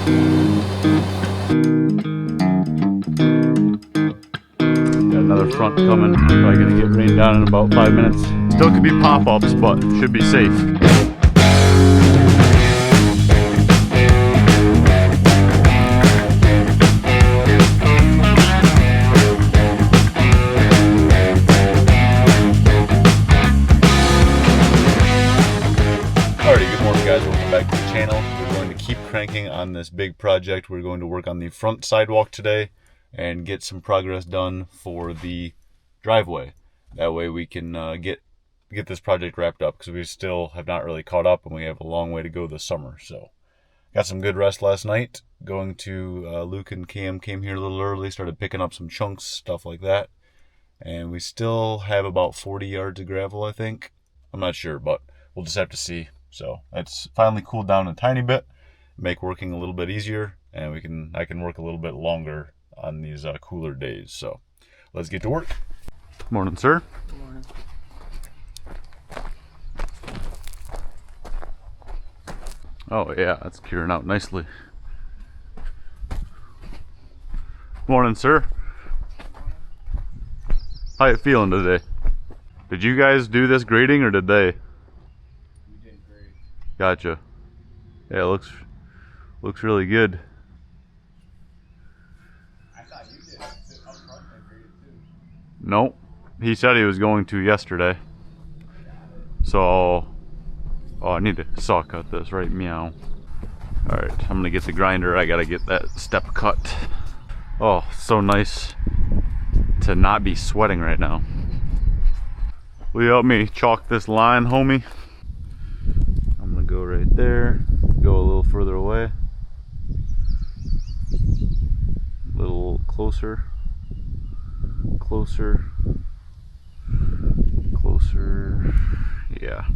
Got another front coming. Probably gonna get rained down in about 5 minutes. Still could be pop-ups, but should be safe. Alrighty, good morning guys, welcome back to the channel. We're going to keep cranking on this big project. We're going to work on the front sidewalk today and get some progress done for the driveway. That way we can get this project wrapped up, because we still have not really caught up and we have a long way to go this summer. So got some good rest last night. Going to Luke and Cam came here a little early, started picking up some chunks, stuff like that. And we still have about 40 yards of gravel, I think. I'm not sure, but we'll just have to see. So it's finally cooled down a tiny bit, make working a little bit easier, and I can work a little bit longer on these cooler days. So let's get to work. Morning, sir. Good morning. Oh yeah, that's curing out nicely. Morning, sir. How you feeling today? Did you guys do this grading or did they? Gotcha. Yeah, it looks really good. I thought you did. Up front I graded too. Nope. He said he was going to yesterday. So, I need to saw cut this, right? Meow. Alright, I'm gonna get the grinder. I gotta get that step cut. Oh, so nice to not be sweating right now. Will you help me chalk this line, homie? Go right there, go a little further away, a little closer, closer, yeah.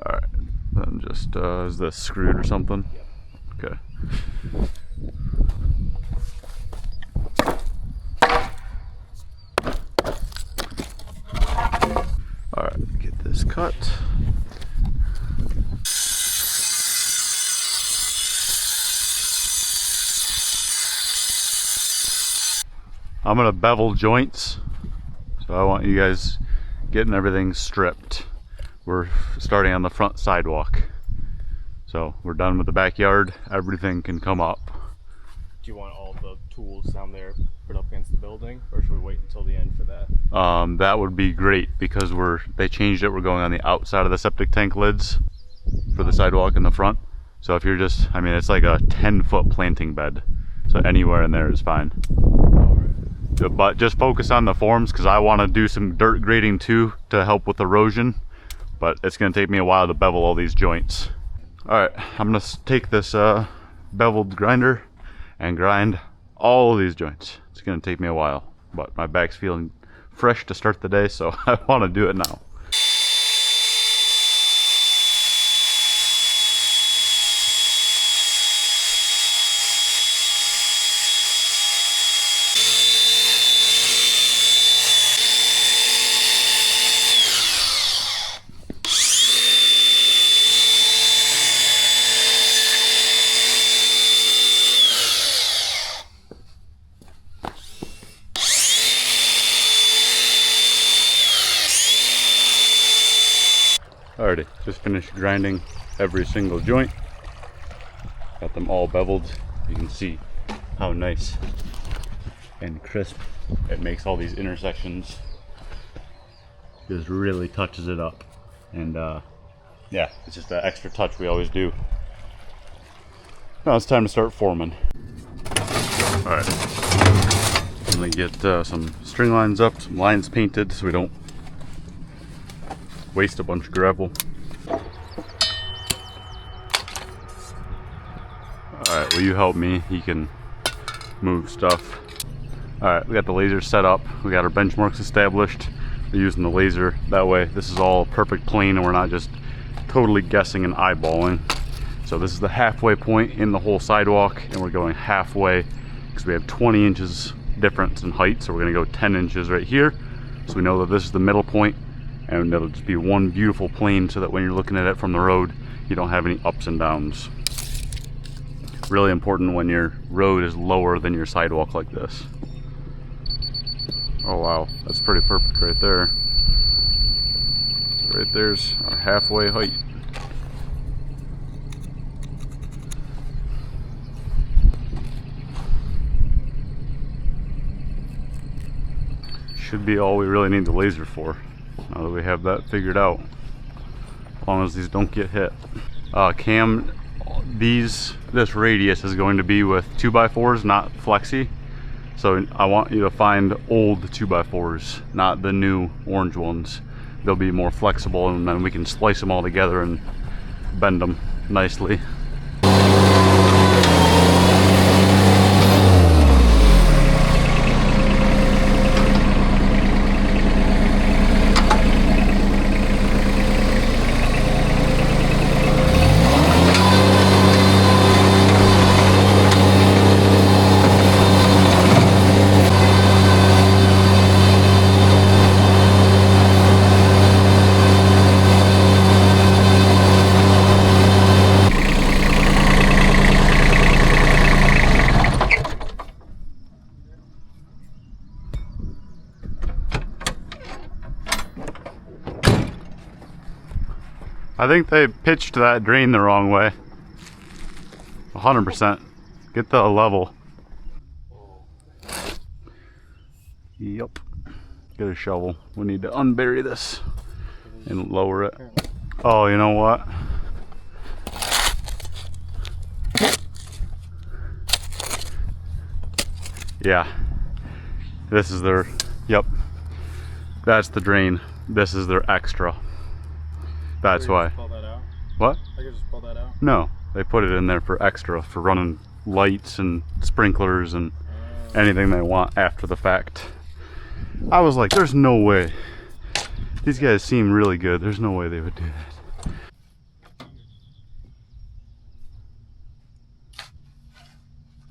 Alright, then just, is this screwed or something? Okay. Alright, get this cut. I'm gonna bevel joints, so I want you guys getting everything stripped. We're starting on the front sidewalk. So we're done with the backyard, everything can come up. Do you want all the tools down there put up against the building, or should we wait until the end for that? That would be great, because they changed it. We're going on the outside of the septic tank lids for the sidewalk in the front. So if you're just, I mean, it's like a 10-foot planting bed, so anywhere in there is fine. But just focus on the forms, because I want to do some dirt grading too to help with erosion, but it's going to take me a while to bevel all these joints. Alright, I'm going to take this beveled grinder and grind all of these joints. It's going to take me a while, but my back's feeling fresh to start the day, so I want to do it now. Alrighty, just finished grinding every single joint. Got them all beveled. You can see how nice and crisp it makes all these intersections. Just really touches it up. And yeah, it's just that extra touch we always do. Now it's time to start forming. Alright, I'm gonna get some string lines up, some lines painted so we don't waste a bunch of gravel. Alright, will you help me? He can move stuff. Alright, we got the laser set up. We got our benchmarks established. We're using the laser. That way, this is all perfect plane and we're not just totally guessing and eyeballing. So this is the halfway point in the whole sidewalk, and we're going halfway because we have 20 inches difference in height. So we're gonna go 10 inches right here. So we know that this is the middle point, and it'll just be one beautiful plane so that when you're looking at it from the road, you don't have any ups and downs. Really important when your road is lower than your sidewalk like this. Oh wow, that's pretty perfect right there. Right there's our halfway height. Should be all we really need the laser for, now that we have that figured out. As long as these don't get hit. Cam, this radius is going to be with 2x4s, not flexi. So I want you to find old 2x4s, not the new orange ones. They'll be more flexible, and then we can slice them all together and bend them nicely. I think they pitched that drain the wrong way. 100%. Get the level. Yep. Get a shovel. We need to unbury this and lower it. Oh, you know what? Yeah. This is their, yep. That's the drain. This is their extra. That's why. Pull that out? What? I could just pull that out? No, they put it in there for extra, for running lights and sprinklers and anything they want after the fact. I was like, there's no way. These guys seem really good. There's no way they would do that.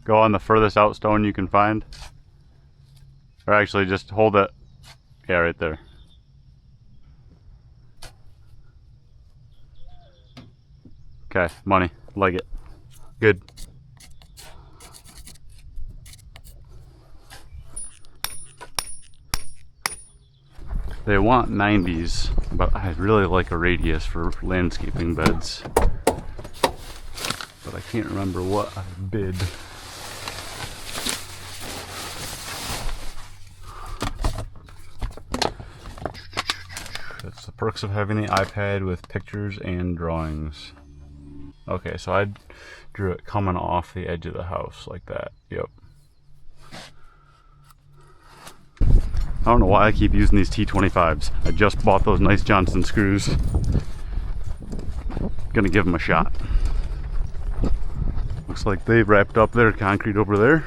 Go on the furthest out stone you can find. Or actually just hold it. Yeah, right there. Okay, money, like it. Good. They want 90s, but I really like a radius for landscaping beds. But I can't remember what I bid. That's the perks of having the iPad with pictures and drawings. Okay, so I drew it coming off the edge of the house like that. Yep. I don't know why I keep using these T25s. I just bought those nice Johnson screws. Gonna give them a shot. Looks like they've wrapped up their concrete over there.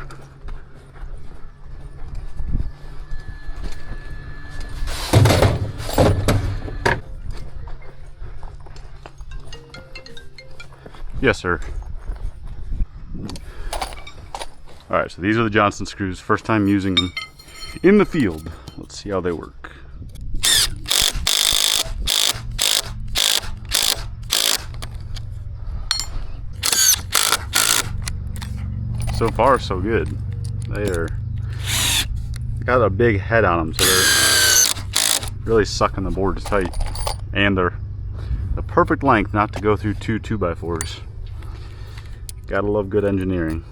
Yes, sir. Alright, so these are the Johnson screws. First time using them in the field. Let's see how they work. So far, so good. They are got a big head on them, so they're really sucking the boards tight. And they're the perfect length not to go through two 2x4s. Gotta love good engineering.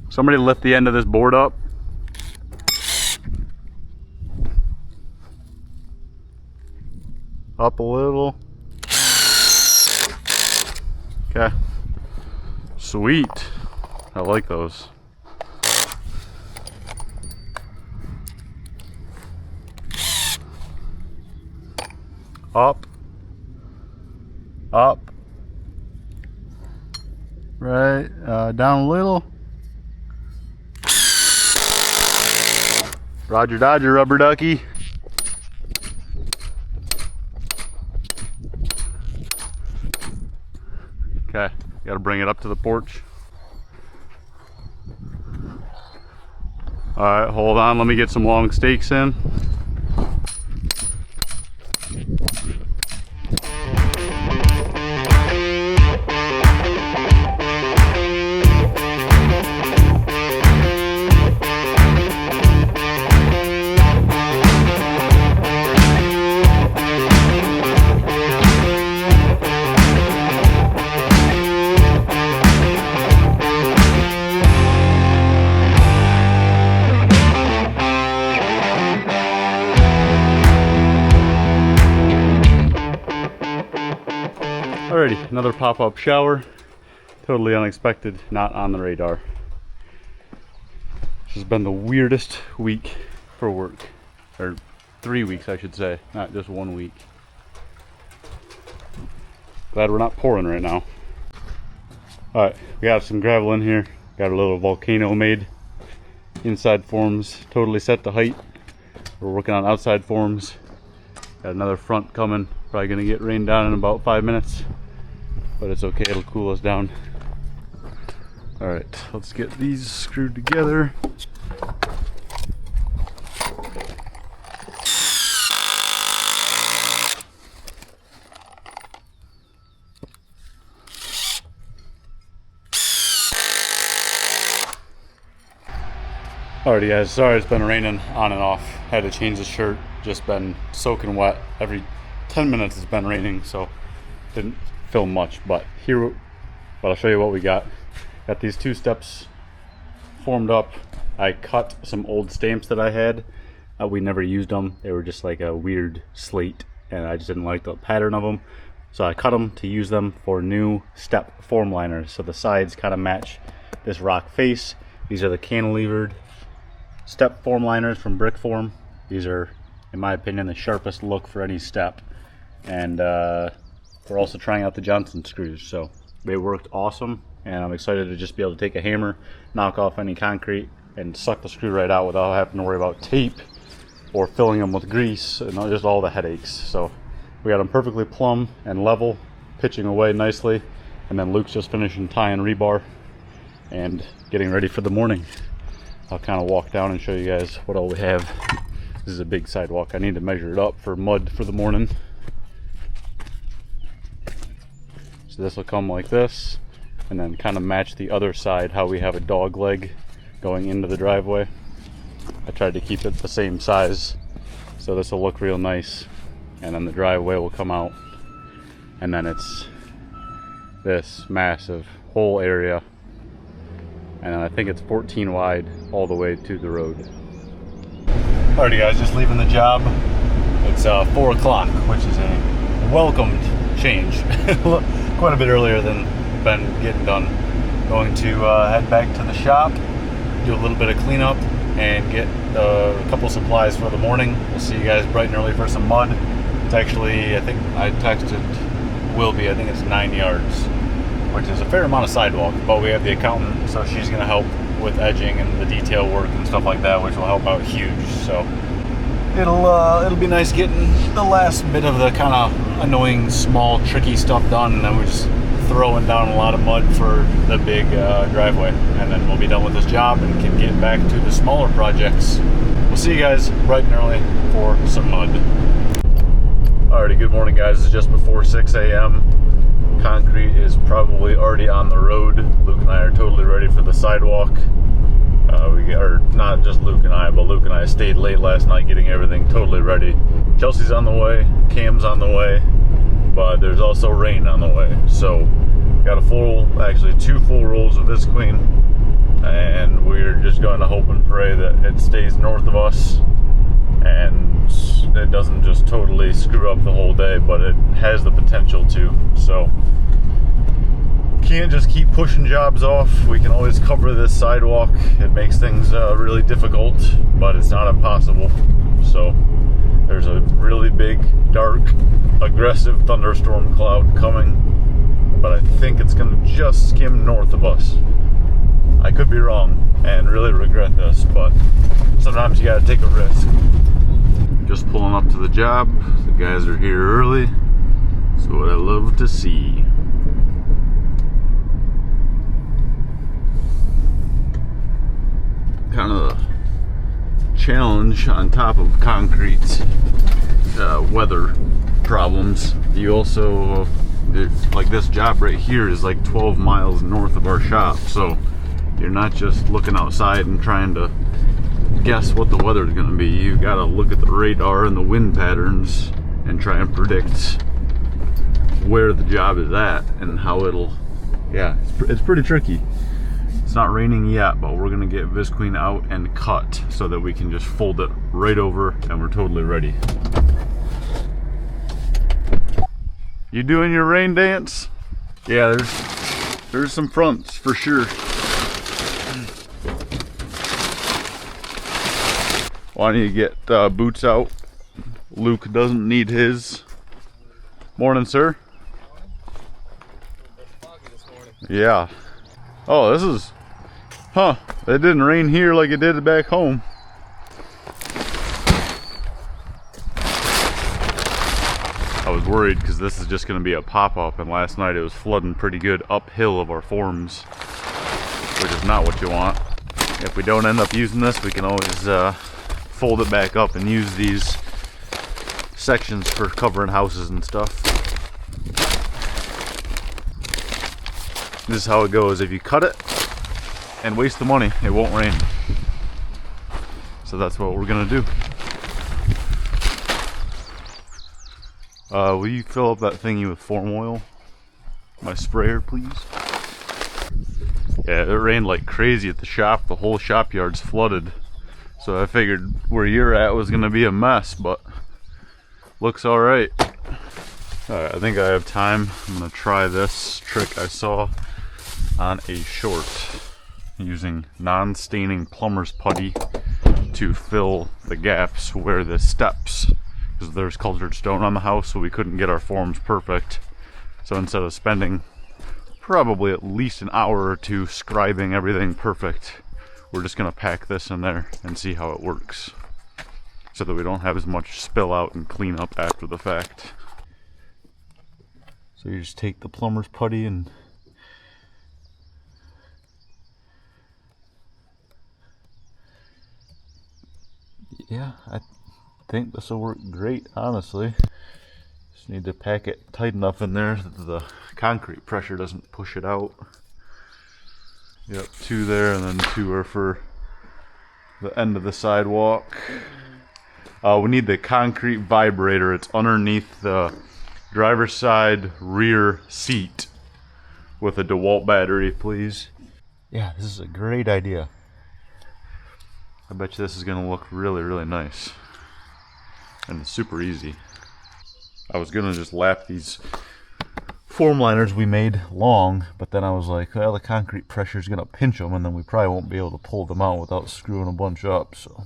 Somebody lift the end of this board up. Up a little. Okay. Sweet. I like those. Up. Up. Right. Down a little. Roger Dodger, rubber ducky. Okay, gotta bring it up to the porch. Alright, hold on, let me get some long stakes in. Alrighty, another pop-up shower. Totally unexpected, not on the radar. This has been the weirdest week for work. Or 3 weeks, I should say, not just 1 week. Glad we're not pouring right now. Alright, we got some gravel in here. Got a little volcano made. Inside forms totally set to height. We're working on outside forms. Got another front coming. Probably gonna get rained down in about 5 minutes. But it's okay, it'll cool us down. Alright, let's get these screwed together. Alrighty guys, sorry it's been raining on and off. Had to change the shirt, just been soaking wet. Every 10 minutes it's been raining, so didn't film much. But I'll show you what we got. Got these 2 steps formed up. I cut some old stamps that I had. We never used them. They were just like a weird slate, and I just didn't like the pattern of them. So I cut them to use them for new step form liners. So the sides kind of match this rock face. These are the cantilevered step form liners from Brick Form. These are, in my opinion, the sharpest look for any step. And we're also trying out the Johnson screws. So they worked awesome, and I'm excited to just be able to take a hammer, knock off any concrete, and suck the screw right out without having to worry about tape or filling them with grease and just all the headaches. So we got them perfectly plumb and level, pitching away nicely, and then Luke's just finishing tying rebar and getting ready for the morning. I'll kind of walk down and show you guys what all we have. This is a big sidewalk. I need to measure it up for mud for the morning. So this will come like this, and then kind of match the other side, how we have a dog leg going into the driveway. I tried to keep it the same size, so this will look real nice. And then the driveway will come out, and then it's this massive whole area. And I think it's 14 wide all the way to the road. Alrighty guys, just leaving the job. It's 4 o'clock, which is a welcomed change. Quite a bit earlier than been getting done. Going to head back to the shop, do a little bit of cleanup, and get a couple supplies for the morning. We'll see you guys bright and early for some mud. It's actually, I think I texted Wilby, I think it's 9 yards, which is a fair amount of sidewalk, but we have the accountant, so she's going to help with edging and the detail work and stuff like that, which will help out huge. So it'll be nice getting the last bit of the kind of annoying, small, tricky stuff done, and then we're just throwing down a lot of mud for the big driveway, and then we'll be done with this job and can get back to the smaller projects. We'll see you guys bright and early for some mud. Alrighty, good morning guys. It's just before 6 a.m. Concrete is probably already on the road. Luke and I are totally ready for the sidewalk. Or not just Luke and I, but Luke and I stayed late last night getting everything totally ready. Chelsea's on the way, Cam's on the way, but there's also rain on the way. So got actually 2 full rolls of this queen, and we're just going to hope and pray that it stays north of us and it doesn't just totally screw up the whole day, but it has the potential to. So can't just keep pushing jobs off. We can always cover this sidewalk. It makes things really difficult, but it's not impossible. So there's a really big, dark, aggressive thunderstorm cloud coming, but I think it's gonna just skim north of us. I could be wrong and really regret this, but sometimes you gotta take a risk. Just pulling up to the job. The guys are here early. That's what I love to see. Kind of the challenge on top of concrete weather problems. You also, like this job right here is like 12 miles north of our shop, so you're not just looking outside and trying to guess what the weather is going to be. You got to look at the radar and the wind patterns and try and predict where the job is at and how it'll, yeah, it's pretty tricky. It's not raining yet, but we're gonna get Visqueen out and cut so that we can just fold it right over and we're totally ready. You doing your rain dance? Yeah, there's some fronts for sure. Why don't you get boots out? Luke doesn't need his. Morning, sir. Yeah. Oh, this is... Huh. It didn't rain here like it did back home. I was worried because this is just going to be a pop-up, and last night it was flooding pretty good uphill of our forms, which is not what you want. If we don't end up using this, we can always fold it back up and use these sections for covering houses and stuff. This is how it goes. If you cut it and waste the money, it won't rain. So that's what we're gonna do. Will you fill up that thingy with form oil? My sprayer, please. Yeah, it rained like crazy at the shop. The whole shop yard's flooded. So I figured where you're at was gonna be a mess, but looks all right. Alright, I think I have time. I'm gonna try this trick I saw on a short using non-staining plumber's putty to fill the gaps where the steps, because there's cultured stone on the house, so we couldn't get our forms perfect. So instead of spending probably at least an hour or two scribing everything perfect, we're just gonna pack this in there and see how it works, so that we don't have as much spill out and clean up after the fact. So you just take the plumber's putty and yeah, I think this will work great, honestly. Just need to pack it tight enough in there that the concrete pressure doesn't push it out. Yep, 2 there, and then 2 are for the end of the sidewalk. We need the concrete vibrator. It's underneath the driver's side rear seat with a DeWalt battery, please. Yeah, this is a great idea. I bet you this is gonna look really, really nice. And it's super easy. I was gonna just lap these form liners we made long, but then I was like, well, the concrete pressure is gonna pinch them, and then we probably won't be able to pull them out without screwing a bunch up, so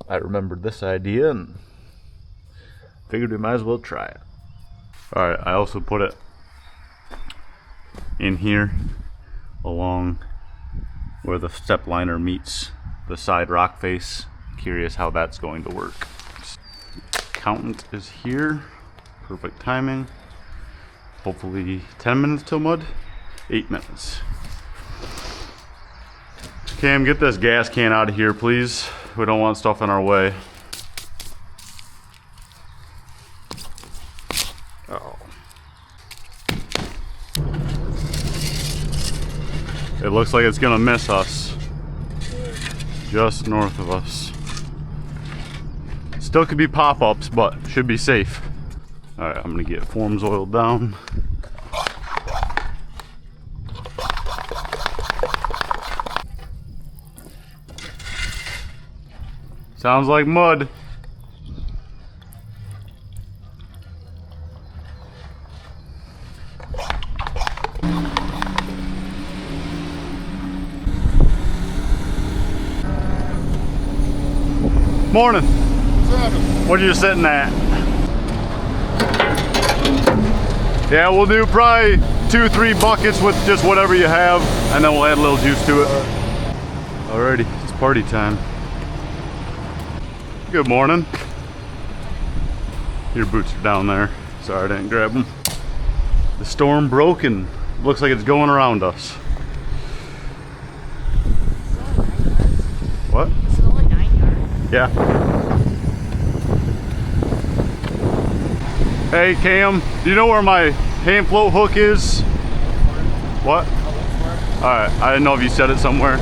I remembered this idea and figured we might as well try it. Alright, I also put it in here along where the step liner meets the side rock face. Curious how that's going to work. Accountant is here. Perfect timing. Hopefully 10 minutes till mud. 8 minutes. Cam, get this gas can out of here, please. We don't want stuff in our way. Uh-oh. It looks like it's gonna miss us. Just north of us. Still could be pop-ups, but should be safe. Alright, I'm gonna get forms oiled down. Sounds like mud. Morning. What are you sitting at? Yeah, we'll do probably 2-3 buckets with just whatever you have, and then we'll add a little juice to it. Alrighty, it's party time. Good morning. Your boots are down there. Sorry I didn't grab them. The storm broke and looks like it's going around us. What? It's only 9 yards. Yeah. Hey Cam, do you know where my hand float hook is? What? Alright, I didn't know if you said it somewhere.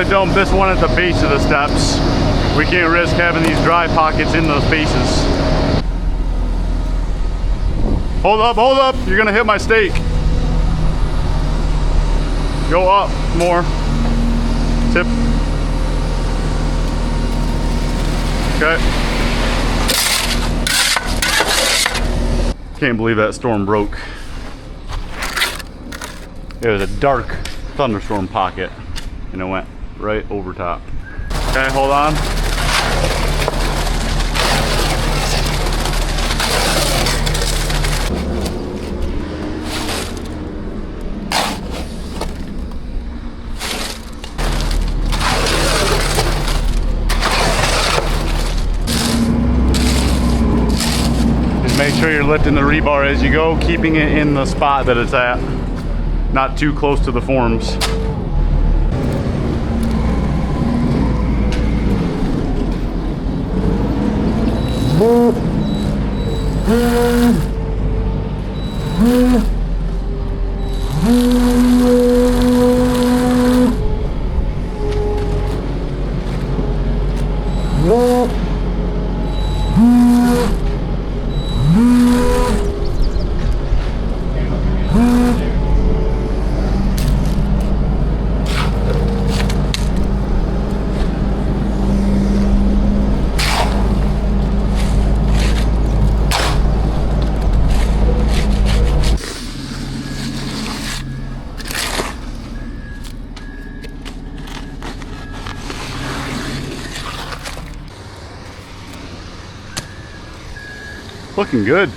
dump this one at the base of the steps. We can't risk having these dry pockets in those bases. Hold up, you're gonna hit my stake. Go up more. Tip. Okay. Can't believe that storm broke. It was a dark thunderstorm pocket and it went right over top. Okay, hold on. Make sure you're lifting the rebar as you go, keeping it in the spot that it's at, not too close to the forms. Looking good.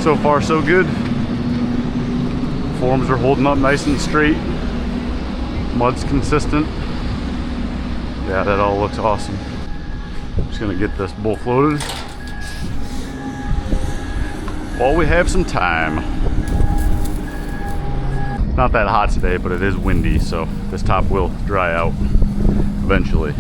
So far so good. Forms are holding up nice and straight. Mud's consistent. Yeah, that all looks awesome. Just gonna get this bull floated while we have some time. Not that hot today, but it is windy, so this top will dry out eventually.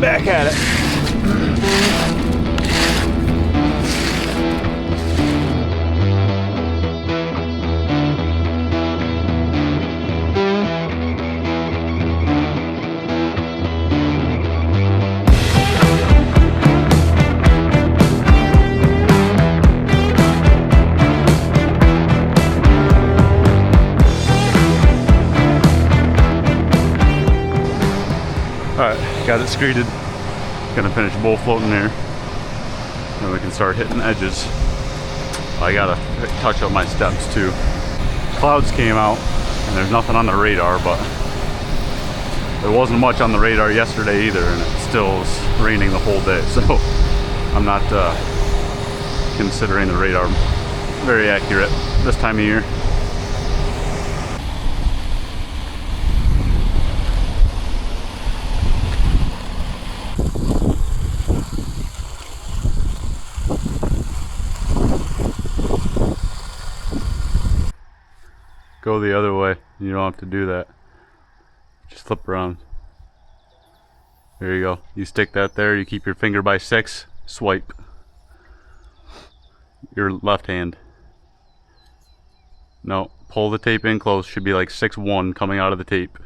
Back at it. Alright, got it screeded. Gonna finish bull floating there. Then we can start hitting edges. I gotta touch up my steps too. Clouds came out and there's nothing on the radar, but there wasn't much on the radar yesterday either, and it still was raining the whole day. So I'm not considering the radar very accurate this time of year. go the other way. You don't have to do that. Just flip around. There you go. You stick that there, you keep your finger by 6, swipe. Your left hand. No, pull the tape in close. Should be like 6-1 coming out of the tape.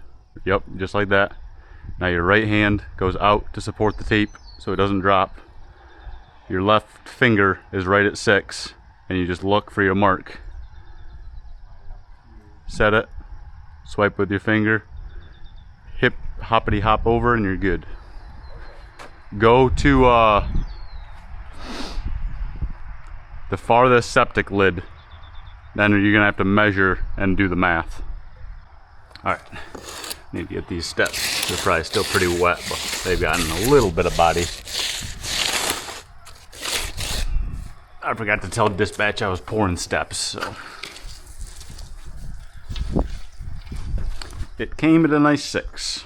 Yep, just like that. Now your right hand goes out to support the tape so it doesn't drop. Your left finger is right at 6, and you just look for your mark. Set it, swipe with your finger, hip hoppity hop over, and you're good. Go to the farthest septic lid, then you're gonna have to measure and do the math. Alright, need to get these steps. They're probably still pretty wet, but they've gotten a little bit of body. I forgot to tell dispatch I was pouring steps, so it came at a nice 6.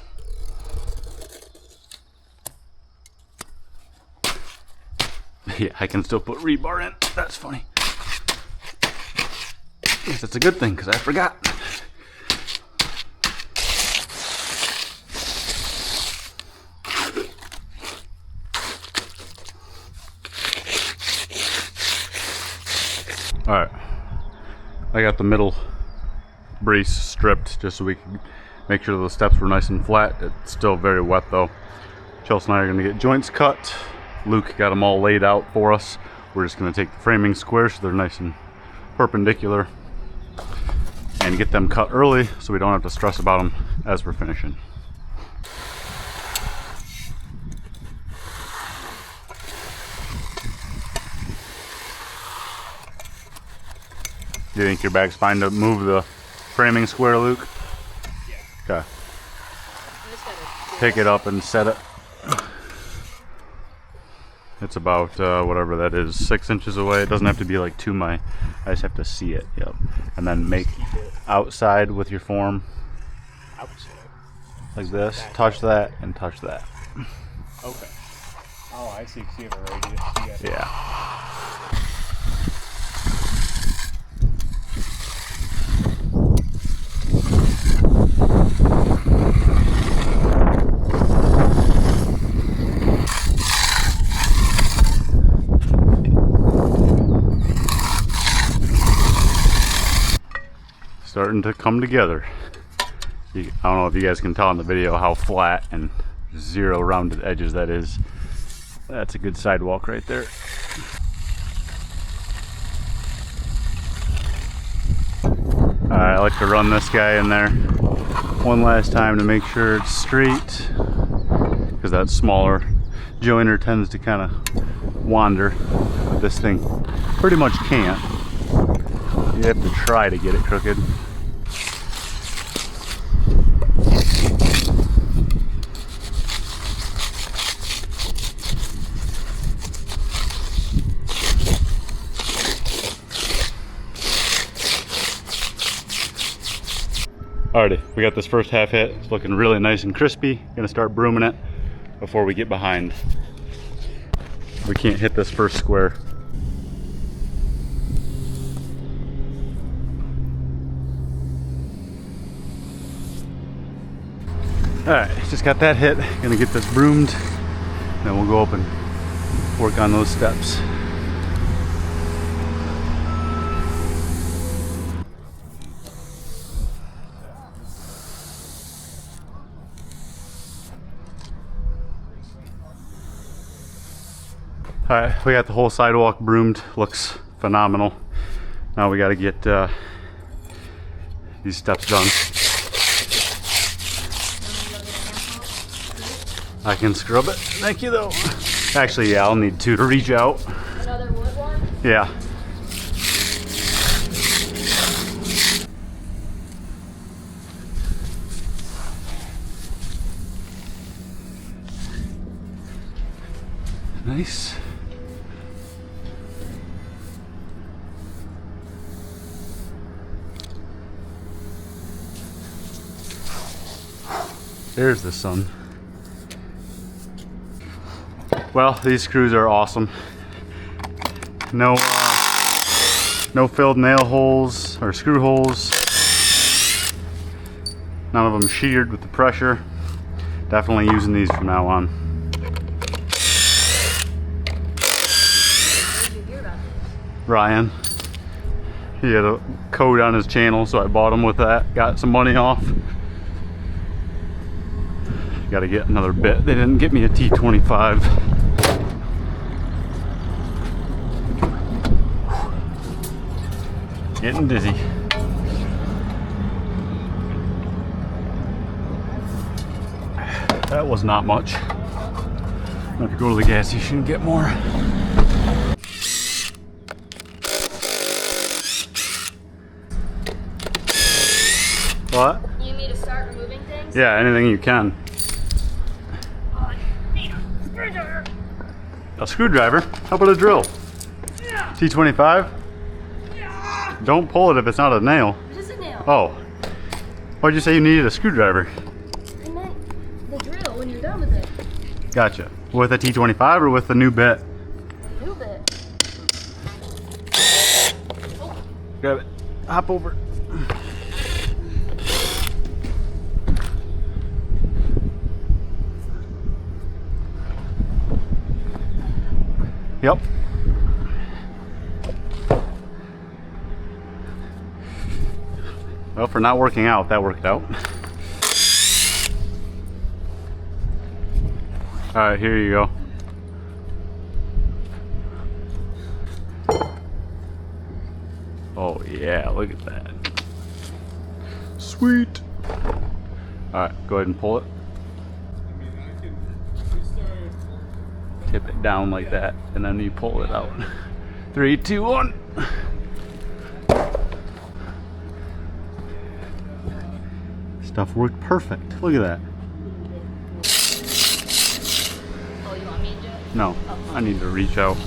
Yeah, I can still put rebar in. That's funny. Yes, that's a good thing because I forgot. Alright, I got the middle brace stripped just so we can make sure the steps were nice and flat. It's still very wet though. Chelsea and I are going to get joints cut. Luke got them all laid out for us. We're just going to take the framing square so they're nice and perpendicular and get them cut early so we don't have to stress about them as we're finishing. Do you think your bag's fine to move the framing square, Luke? Yeah. Okay. Pick it up and set it. It's about whatever that is, 6 inches away. It doesn't have to be like to my, I just have to see it. Yep. And then make outside with your form. Outside. Like this. Touch that and touch that. Okay. Oh, I see. You have a radius. Yeah. Starting to come together. I don't know if you guys can tell in the video how flat and 0 rounded edges that is. That's a good sidewalk right there. Alright, I like to run this guy in there one last time to make sure it's straight, because that smaller joiner tends to kind of wander. This thing pretty much can't. You have to try to get it crooked. Alrighty, we got this first half hit. It's looking really nice and crispy. Gonna start brooming it before we get behind. We can't hit this first square. Alright, just got that hit. Gonna get this broomed. Then we'll go up and work on those steps. Alright, we got the whole sidewalk broomed. Looks phenomenal. Now we gotta get these steps done. I can scrub it. Thank you though. Actually, yeah, I'll need 2 to reach out. Another wood one? Yeah. Nice. There's the sun. Well, these screws are awesome. No filled nail holes or screw holes. None of them sheared with the pressure. Definitely using these from now on. How did you hear about this? Ryan. He had a code on his channel, so I bought him with that. Got some money off. Got to get another bit. They didn't get me a T25. Getting dizzy. That was not much. I have to go to the gas station and get more. What? You need me to start removing things? Yeah, anything you can. Oh, I need a screwdriver. A screwdriver? How about a drill? Yeah. T25? Yeah. Don't pull it if it's not a nail. It is a nail. Oh. Why'd you say you needed a screwdriver? I meant the drill when you're done with it. Gotcha. With a T25 or with the new bit? A new bit. Oh, Grab it. Hop over. Yep. Well, for not working out, that worked out. All right, here you go. Oh yeah, look at that. Sweet. All right, go ahead and pull it. Tip it down like that, and then you pull it out. 3, 2, 1. Stuff worked perfect. Look at that. oh, you want me to do it? No, I need to reach out.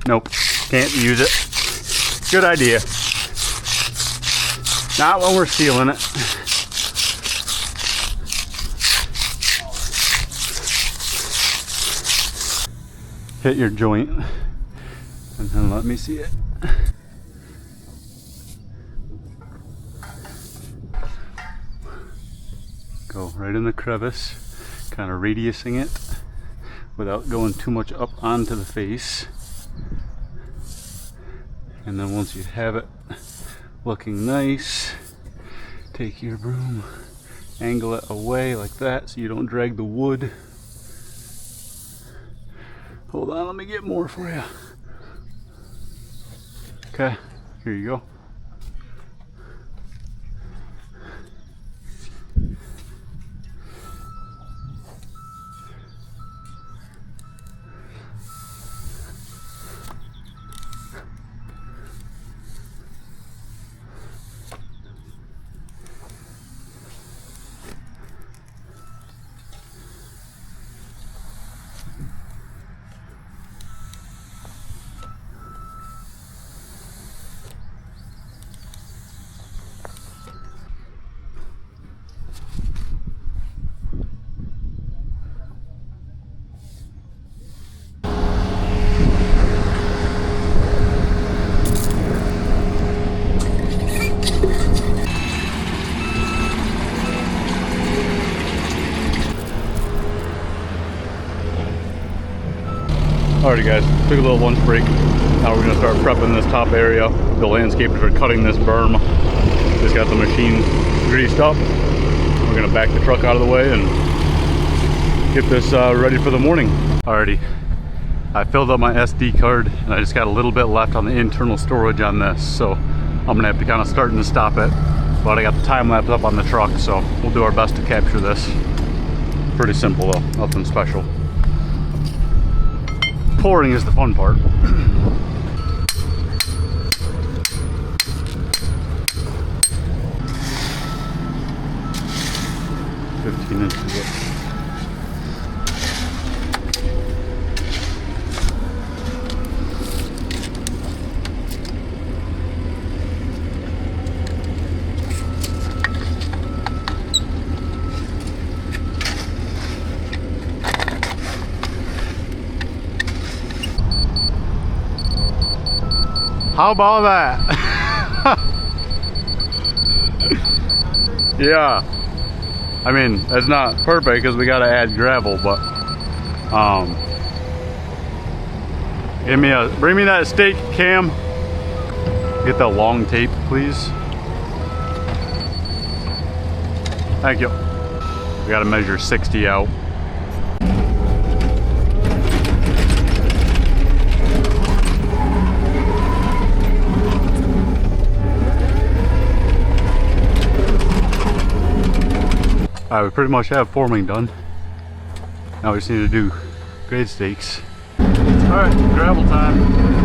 Nope, can't use it. Good idea. Not when we're sealing it. Hit your joint, and then let me see it. Go right in the crevice, kind of radiusing it without going too much up onto the face. And then once you have it looking nice, take your broom, angle it away like that so you don't drag the wood. Hold on, let me get more for you. Okay, here you go. Alrighty guys, took a little lunch break. Now we're gonna start prepping this top area. The landscapers are cutting this berm. Just got the machine greased up. We're gonna back the truck out of the way and get this ready for the morning. Alrighty, I filled up my SD card and I just got a little bit left on the internal storage on this. So I'm gonna have to kind of start and stop it. But I got the time lapse up on the truck, so we'll do our best to capture this. Pretty simple though, nothing special. pouring is the fun part. 15 inches up. How about that? Yeah. I mean, it's not perfect because we got to add gravel, but bring me that stake, Cam. Get that long tape, please. Thank you. We got to measure 60 out. Alright, we pretty much have forming done. Now we just need to do grade stakes. Alright, gravel time.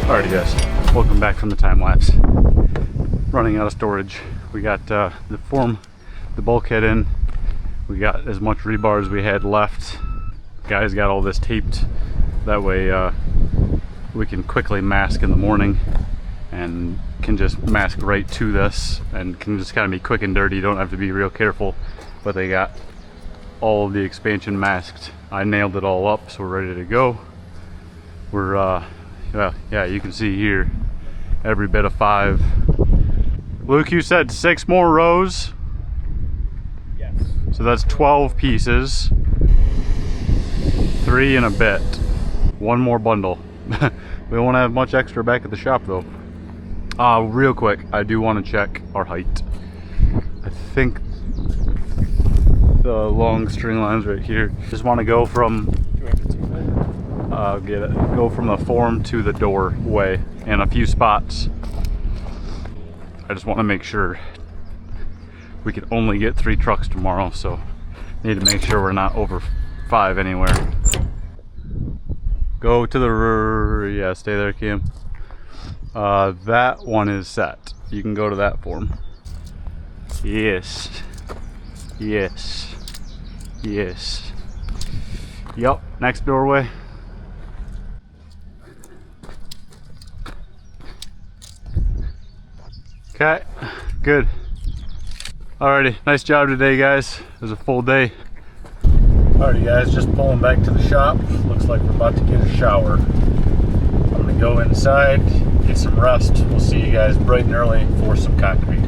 Alrighty guys, welcome back from the time lapse. Running out of storage. We got the bulkhead in. We got as much rebar as we had left. Guys got all this taped. That way we can quickly mask in the morning and can just mask right to this and can just kind of be quick and dirty. You don't have to be real careful, but they got all of the expansion masked. I nailed it all up, so we're ready to go. We're well, yeah, you can see here every bit of 5. Luke, you said 6 more rows? Yes. So that's 12 pieces. 3 and a bit. 1 more bundle. We won't have much extra back at the shop though. Real quick, I do want to check our height. I think the long string line's right here. Just want to go from go from the form to the doorway in a few spots. I just want to make sure we can only get 3 trucks tomorrow, so need to make sure we're not over 5 anywhere. Go to the yeah, stay there, Cam. That one is set. You can go to that form. Yes. Yes. Yes. Yep, next doorway. Okay, good. Alrighty, nice job today, guys. It was a full day. Alrighty, guys, just pulling back to the shop. Looks like we're about to get a shower. I'm gonna go inside, get some rest. We'll see you guys bright and early for some concrete.